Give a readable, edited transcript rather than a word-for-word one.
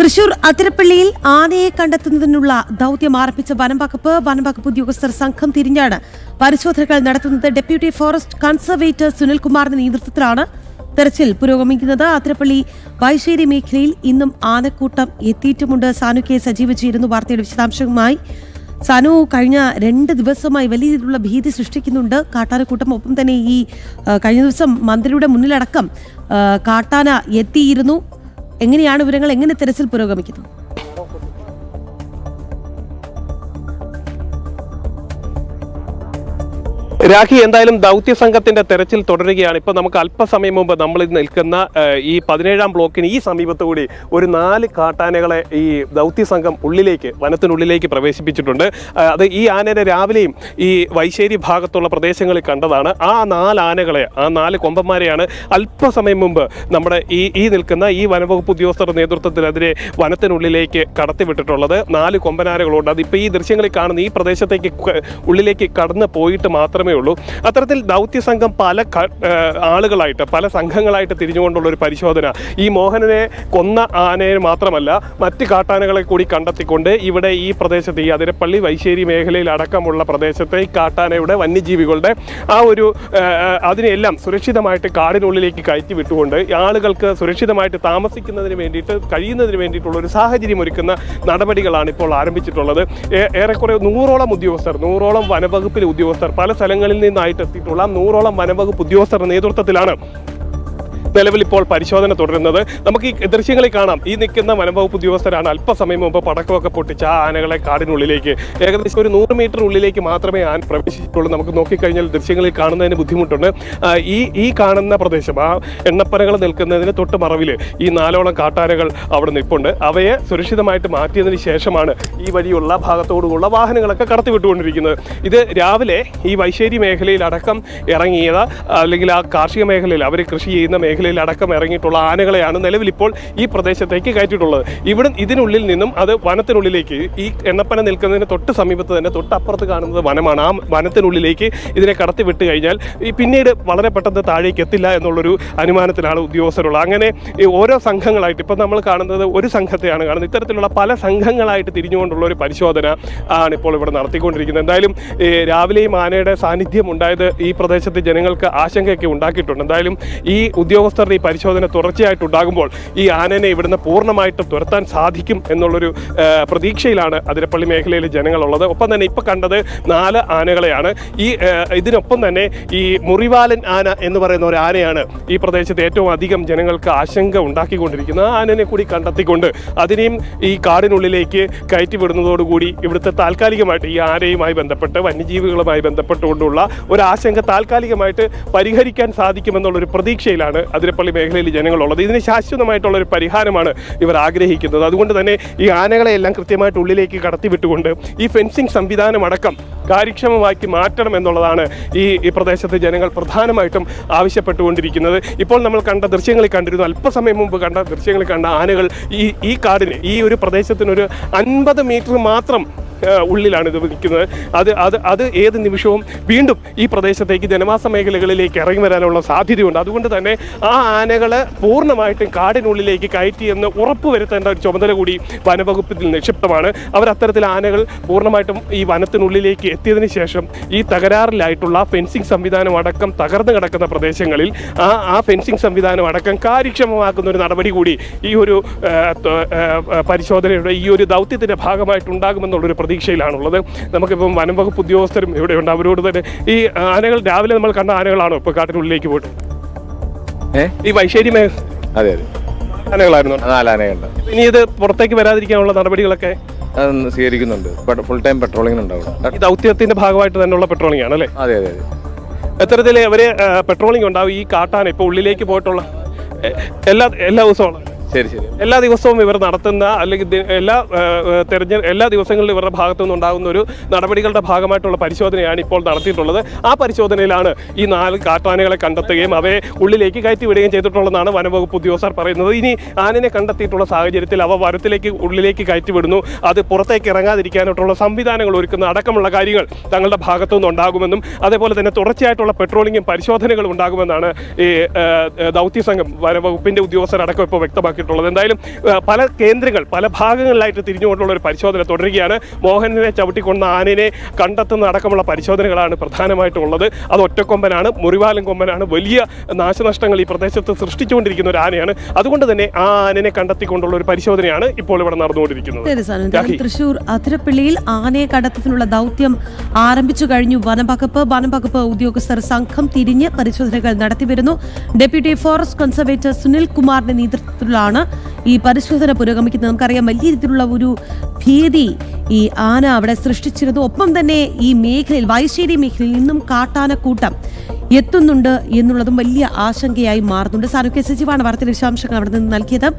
തൃശൂർ അതിരപ്പള്ളിയിൽ ആനയെ കണ്ടെത്തുന്നതിനുള്ള ദൌത്യം ആരംഭിച്ച വനംവകുപ്പ് ഉദ്യോഗസ്ഥർ സംഘം തിരിഞ്ഞാണ് പരിശോധനകൾ നടത്തുന്നത്. ഡെപ്യൂട്ടി ഫോറസ്റ്റ് കൺസർവേറ്റർ സുനിൽകുമാറിന്റെ നേതൃത്വത്തിലാണ് തെരച്ചിൽ പുരോഗമിക്കുന്നത്. അതിരപ്പള്ളി വൈശ്ശേരി മേഖലയിൽ ഇന്നും ആനക്കൂട്ടം എത്തിയിട്ടുമുണ്ട്. സാനു കെ സജീവ് ചേരുന്നു വാർത്തയുടെ വിശദാംശവുമായി. സാനു, കഴിഞ്ഞ 2 ദിവസമായി വലിയ രീതിയിലുള്ള ഭീതി സൃഷ്ടിക്കുന്നുണ്ട് കാട്ടാനക്കൂട്ടം. ഒപ്പം തന്നെ ഈ കഴിഞ്ഞ ദിവസം മന്ത്രിയുടെ മുന്നിലടക്കം കാട്ടാന എത്തിയിരുന്നു. എങ്ങനെയാണ് വിവരങ്ങൾ? എങ്ങനെ തെരച്ചിൽ പുരോഗമിക്കുന്നു? രാഖി, എന്തായാലും ദൗത്യ സംഘത്തിന്റെ തെരച്ചിൽ തുടരുകയാണ്. ഇപ്പൊ നമുക്ക് അല്പസമയം മുമ്പ് നമ്മൾ നിൽക്കുന്ന ഈ 17-ാം ബ്ലോക്കിന് ഈ സമീപത്ത് കൂടി ഒരു 4 കാട്ടാനകളെ ഈ ദൗത്യ സംഘം വനത്തിനുള്ളിലേക്ക് പ്രവേശിപ്പിച്ചിട്ടുണ്ട്. അത് ഈ ആനയെ രാവിലെയും ഈ വൈശ്ശേരി ഭാഗത്തുള്ള പ്രദേശങ്ങളിൽ കണ്ടതാണ്. ആ 4 ആനകളെ, ആ 4 കൊമ്പന്മാരെയാണ് അല്പസമയം മുമ്പ് നമ്മുടെ ഈ നിൽക്കുന്ന ഈ വനംവകുപ്പ് ഉദ്യോഗസ്ഥരുടെ നേതൃത്വത്തിൽ അതിനെ വനത്തിനുള്ളിലേക്ക് കടത്തിവിട്ടിട്ടുള്ളത്. 4 കൊമ്പനാനകളുണ്ട്. അതിപ്പോൾ ഈ ദൃശ്യങ്ങളിൽ കാണുന്ന ഈ പ്രദേശത്തേക്ക് ഉള്ളിലേക്ക് കടന്നു പോയിട്ട് മാത്രമേ ഉള്ളൂ. അത്തരത്തിൽ ദൗത്യ സംഘം പല ആളുകളായിട്ട്, പല സംഘങ്ങളായിട്ട് തിരിഞ്ഞുകൊണ്ടുള്ള ഒരു പരിശോധന. ഈ മോഹനനെ കൊന്ന ആനയെ മാത്രമല്ല, മറ്റ് കാട്ടാനകളെ കൂടി കണ്ടെത്തിക്കൊണ്ട് ഇവിടെ ഈ പ്രദേശത്ത്, ഈ അതിരപ്പള്ളി വൈശ്ശേരി മേഖലയിൽ അടക്കമുള്ള പ്രദേശത്തെ ഈ കാട്ടാനയുടെ വന്യജീവികളുടെ ആ ഒരു അതിനെല്ലാം സുരക്ഷിതമായിട്ട് കാടിനുള്ളിലേക്ക് കയറ്റി വിട്ടുകൊണ്ട് ആളുകൾക്ക് സുരക്ഷിതമായിട്ട് താമസിക്കുന്നതിന് വേണ്ടിയിട്ട്, കഴിയുന്നതിന് വേണ്ടിയിട്ടുള്ള ഒരു സാഹചര്യം ഒരുക്കുന്ന നടപടികളാണ് ഇപ്പോൾ ആരംഭിച്ചിട്ടുള്ളത്. ഏറെക്കുറെ 100ഓളം ഉദ്യോഗസ്ഥർ, 100ഓളം വനവകുപ്പിലെ ഉദ്യോഗസ്ഥർ, പല സ്ഥലങ്ങളിൽ നിന്നായിട്ട് എത്തിയിട്ടുള്ള 100ഓളം വനംവകുപ്പ് ഉദ്യോഗസ്ഥരുടെ നേതൃത്വത്തിലാണ് നിലവിൽ ഇപ്പോൾ പരിശോധന തുടരുന്നത്. നമുക്ക് ഈ ദൃശ്യങ്ങളിൽ കാണാം. ഈ നിൽക്കുന്ന വനംവകുപ്പ് ഉദ്യോഗസ്ഥരാണ് അല്പസമയം മുമ്പ് പടക്കമൊക്കെ പൊട്ടിച്ച ആ ആനകളെ കാടിനുള്ളിലേക്ക്, ഏകദേശം ഒരു 100 മീറ്റർ ഉള്ളിലേക്ക് മാത്രമേ ആന പ്രവേശിച്ചിട്ടുള്ളൂ. നമുക്ക് നോക്കിക്കഴിഞ്ഞാൽ ദൃശ്യങ്ങളിൽ കാണുന്നതിന് ബുദ്ധിമുട്ടുണ്ട്. ഈ കാണുന്ന പ്രദേശം, ആ എണ്ണപ്പനകൾ നിൽക്കുന്നതിന് തൊട്ട് മറവിൽ ഈ 4ഓളം കാട്ടാനകൾ അവിടെ നിൽപ്പുണ്ട്. അവയെ സുരക്ഷിതമായിട്ട് മാറ്റിയതിന് ശേഷമാണ് ഈ വഴിയുള്ള ഭാഗത്തോടുള്ള വാഹനങ്ങളൊക്കെ കടത്തിവിട്ടുകൊണ്ടിരിക്കുന്നത്. ഇത് രാവിലെ ഈ വൈശ്ശേരി മേഖലയിൽ അടക്കം ഇറങ്ങിയത്, അല്ലെങ്കിൽ ആ കാർഷിക മേഖലയിൽ അവർ കൃഷി ചെയ്യുന്ന മേഖലയിൽ അടക്കം ഇറങ്ങിയിട്ടുള്ള ആനകളെയാണ് നിലവിൽ ഇപ്പോൾ ഈ പ്രദേശത്തേക്ക് കയറ്റിയിട്ടുള്ളത്. ഇതിനുള്ളിൽ നിന്നും അത് വനത്തിനുള്ളിലേക്ക്, ഈ എണ്ണപ്പന നിൽക്കുന്നതിന് തൊട്ട് സമീപത്ത് തന്നെ തൊട്ടപ്പുറത്ത് കാണുന്നത് വനമാണ്. ആ വനത്തിനുള്ളിലേക്ക് ഇതിനെ കടത്തി വിട്ട് കഴിഞ്ഞാൽ പിന്നീട് വളരെ പെട്ടെന്ന് താഴേക്ക് എത്തില്ല എന്നുള്ളൊരു അനുമാനത്തിലാണ് ഉദ്യോഗസ്ഥരുള്ളത്. അങ്ങനെ ഓരോ സംഘങ്ങളായിട്ട്, ഇപ്പം നമ്മൾ കാണുന്നത് ഒരു സംഘത്തെയാണ് കാണുന്നത്. ഇത്തരത്തിലുള്ള പല സംഘങ്ങളായിട്ട് തിരിഞ്ഞുകൊണ്ടുള്ള ഒരു പരിശോധന ആണ് ഇപ്പോൾ ഇവിടെ നടത്തിക്കൊണ്ടിരിക്കുന്നത്. എന്തായാലും രാവിലെയും ആനയുടെ സാന്നിധ്യം ഉണ്ടായത് ഈ പ്രദേശത്തെ ജനങ്ങൾക്ക് ആശങ്കയൊക്കെ ഉണ്ടാക്കിയിട്ടുണ്ട്. എന്തായാലും ഈ ഉദ്യോഗസ്ഥരുടെ ഈ പരിശോധന തുടർച്ചയായിട്ടുണ്ടാകുമ്പോൾ ഈ ആനനെ ഇവിടുന്ന് പൂർണ്ണമായിട്ടും തുരത്താൻ സാധിക്കും എന്നുള്ളൊരു പ്രതീക്ഷയിലാണ് അതിരപ്പള്ളി മേഖലയിലെ ജനങ്ങളുള്ളത്. ഒപ്പം തന്നെ ഇപ്പം കണ്ടത് 4 ആനകളെയാണ്. ഇതിനൊപ്പം തന്നെ ഈ മുറിവാലൻ ആന എന്ന് പറയുന്ന ഒരു ആനയാണ് ഈ പ്രദേശത്ത് ഏറ്റവും അധികം ജനങ്ങൾക്ക് ആശങ്ക ഉണ്ടാക്കിക്കൊണ്ടിരിക്കുന്നത്. ആ ആനനെ കൂടി കണ്ടെത്തിക്കൊണ്ട് അതിനെയും ഈ കാടിനുള്ളിലേക്ക് കയറ്റിവിടുന്നതോടുകൂടി ഇവിടുത്തെ താൽക്കാലികമായിട്ട് ഈ ആനയുമായി ബന്ധപ്പെട്ട്, വന്യജീവികളുമായി ബന്ധപ്പെട്ടുകൊണ്ടുള്ള ഒരു ആശങ്ക താൽക്കാലികമായിട്ട് പരിഹരിക്കാൻ സാധിക്കുമെന്നുള്ളൊരു പ്രതീക്ഷയിലാണ് അതിരപ്പള്ളി മേഖലയിൽ ജനങ്ങളുള്ളത്. ഇതിന് ശാശ്വതമായിട്ടുള്ളൊരു പരിഹാരമാണ് ഇവർ ആഗ്രഹിക്കുന്നത്. അതുകൊണ്ട് തന്നെ ഈ ആനകളെയെല്ലാം കൃത്യമായിട്ട് ഉള്ളിലേക്ക് കടത്തിവിട്ടുകൊണ്ട് ഈ ഫെൻസിങ് സംവിധാനം അടക്കം കാര്യക്ഷമമാക്കി മാറ്റണം എന്നുള്ളതാണ് ഈ പ്രദേശത്തെ ജനങ്ങൾ പ്രധാനമായിട്ടും ആവശ്യപ്പെട്ടുകൊണ്ടിരിക്കുന്നത്. ഇപ്പോൾ നമ്മൾ കണ്ട ദൃശ്യങ്ങളിൽ കണ്ടിരുന്നു, അല്പസമയം മുമ്പ് കണ്ട ദൃശ്യങ്ങളിൽ കണ്ട ആനകൾ ഈ കാടിന്, ഈ ഒരു പ്രദേശത്തിനൊരു 50 മീറ്റർ മാത്രം ഉള്ളിലാണ് ഇത് നിൽക്കുന്നത്. അത് ഏത് നിമിഷവും വീണ്ടും ഈ പ്രദേശത്തേക്ക്, ജനവാസ മേഖലകളിലേക്ക് ഇറങ്ങി വരാനുള്ള സാധ്യതയുണ്ട്. അതുകൊണ്ട് തന്നെ ആ ആനകളെ പൂർണ്ണമായിട്ടും കാടിനുള്ളിലേക്ക് കയറ്റിയെന്ന് ഉറപ്പുവരുത്തേണ്ട ഒരു ചുമതല കൂടി വനവകുപ്പിൽ നിക്ഷിപ്തമാണ്. അത്തരത്തിൽ ആനകൾ പൂർണ്ണമായിട്ടും ഈ വനത്തിനുള്ളിലേക്ക് എത്തിയതിനു ശേഷം ഈ തകരാറിലായിട്ടുള്ള ഫെൻസിങ് സംവിധാനം അടക്കം തകർന്നു കിടക്കുന്ന പ്രദേശങ്ങളിൽ ആ ഫെൻസിങ് സംവിധാനം അടക്കം കാര്യക്ഷമമാക്കുന്ന ഒരു നടപടി കൂടി ഈ ഒരു പരിശോധനയുടെ, ഈ ഒരു ദൗത്യത്തിൻ്റെ ഭാഗമായിട്ടുണ്ടാകുമെന്നുള്ളൊരു പ്രതീക്ഷയിലാണുള്ളത്. നമുക്കിപ്പം വനംവകുപ്പ് ഉദ്യോഗസ്ഥരും ഇവിടെയുണ്ട്. അവരോട് തന്നെ ഈ ആനകൾ, രാവിലെ നമ്മൾ കണ്ട ആനകളാണോ ഇപ്പോൾ കാട്ടിനുള്ളിലേക്ക് പോയിട്ട്? ഈ വൈശ്ശേരി ആനകളായിരുന്നു. 4 ആനകളുണ്ട്. ഇനി ഇത് പുറത്തേക്ക് വരാതിരിക്കാനുള്ള നടപടികളൊക്കെ സ്വീകരിക്കുന്നുണ്ട്. ഫുൾ ടൈം പെട്രോളിംഗ് ഉണ്ടാവും. ഈ ദൗത്യത്തിന്റെ ഭാഗമായിട്ട് തന്നെയുള്ള പെട്രോളിംഗ് ആണ് അല്ലേ? അതെ അതെ അതെ. എത്തരത്തിൽ അവര് പെട്രോളിംഗ് ഉണ്ടാവും. ഈ കാട്ടാന ഇപ്പോൾ ഉള്ളിലേക്ക് പോയിട്ടുള്ള എല്ലാ ദിവസവും, ശരി ശരി, എല്ലാ ദിവസവും ഇവർ നടത്തുന്ന, അല്ലെങ്കിൽ എല്ലാ ദിവസങ്ങളിലും ഇവരുടെ ഭാഗത്തുനിന്ന് ഉണ്ടാകുന്ന ഒരു നടപടികളുടെ ഭാഗമായിട്ടുള്ള പരിശോധനയാണ് ഇപ്പോൾ നടത്തിയിട്ടുള്ളത്. ആ പരിശോധനയിലാണ് ഈ 4 കാട്ടാനകളെ കണ്ടെത്തുകയും അവയെ ഉള്ളിലേക്ക് കയറ്റിവിടുകയും ചെയ്തിട്ടുള്ളതാണ് വനംവകുപ്പ് ഉദ്യോഗസ്ഥർ പറയുന്നത്. ഇനി ആനനെ കണ്ടെത്തിയിട്ടുള്ള സാഹചര്യത്തിൽ അവ ഉള്ളിലേക്ക് കയറ്റിവിടുന്നു, അത് പുറത്തേക്ക് ഇറങ്ങാതിരിക്കാനായിട്ടുള്ള സംവിധാനങ്ങൾ ഒരുക്കുന്ന അടക്കമുള്ള കാര്യങ്ങൾ തങ്ങളുടെ ഭാഗത്തുനിന്ന് ഉണ്ടാകുമെന്നും അതേപോലെ തന്നെ തുടർച്ചയായിട്ടുള്ള പെട്രോളിങ്ങും പരിശോധനകളും ഉണ്ടാകുമെന്നാണ് ഈ ദൗത്യസംഘം, വനംവകുപ്പിന്റെ ഉദ്യോഗസ്ഥരടക്കം ഇപ്പോൾ വ്യക്തമാക്കി. വ്യക്തമാക്കിയിട്ടുള്ളത്. എന്തായാലും പല കേന്ദ്രങ്ങൾ പല ഭാഗങ്ങളിലായിട്ട് തിരിഞ്ഞുകൊണ്ടുള്ള ഒരു പരിശോധന തുടരുകയാണ്. മോഹനെ ചവിട്ടിക്കൊണ്ട ആനയെ കണ്ടെത്തുന്ന അടക്കമുള്ള പരിശോധനകളാണ് പ്രധാനമായിട്ടുള്ളത്. അത് ഒറ്റക്കൊമ്പനാണ്, മുറിവാലൻ കൊമ്പനാണ്. വലിയ നാശനഷ്ടങ്ങൾ ഈ പ്രദേശത്ത് സൃഷ്ടിച്ചുകൊണ്ടിരിക്കുന്ന ഒരു ആനയാണ്. അതുകൊണ്ട് തന്നെ ആ ആനയെ കണ്ടെത്തിക്കൊണ്ടുള്ള ഒരു പരിശോധനയാണ് ഇപ്പോൾ ഇവിടെ നടന്നുകൊണ്ടിരിക്കുന്നത്. തൃശൂർ അതിരപ്പള്ളിയിൽ ആനയെ കണ്ടെത്തുന്നതിനുള്ള ദൗത്യം ആരംഭിച്ചു കഴിഞ്ഞു. വനംവകുപ്പ് ഉദ്യോഗസ്ഥർ സംഘം തിരിഞ്ഞ് പരിശോധനകൾ നടത്തിവരുന്നു. ഡെപ്യൂട്ടി ഫോറസ്റ്റ് കൺസർവേറ്റർ സുനിൽ കുമാറിന്റെ നേതൃത്വത്തിലാണ് ഈ പരിശോധന പുരോഗമിക്കുന്നത്. നമുക്കറിയാം വലിയ രീതിയിലുള്ള ഒരു ഭീതി ഈ ആന അവിടെ സൃഷ്ടിച്ചിരുന്നു. ഒപ്പം തന്നെ ഈ മേഖലയിൽ വൈശ്ശേരി മേഖലയിൽ നിന്നും കാട്ടാനക്കൂട്ടം എത്തുന്നുണ്ട് എന്നുള്ളതും വലിയ ആശങ്കയായി മാറുന്നുണ്ട്. സാനുക്യ സജീവാണ് വാർത്തയുടെ വിശദാംശങ്ങൾ അവിടെ നിന്ന് നൽകിയത്.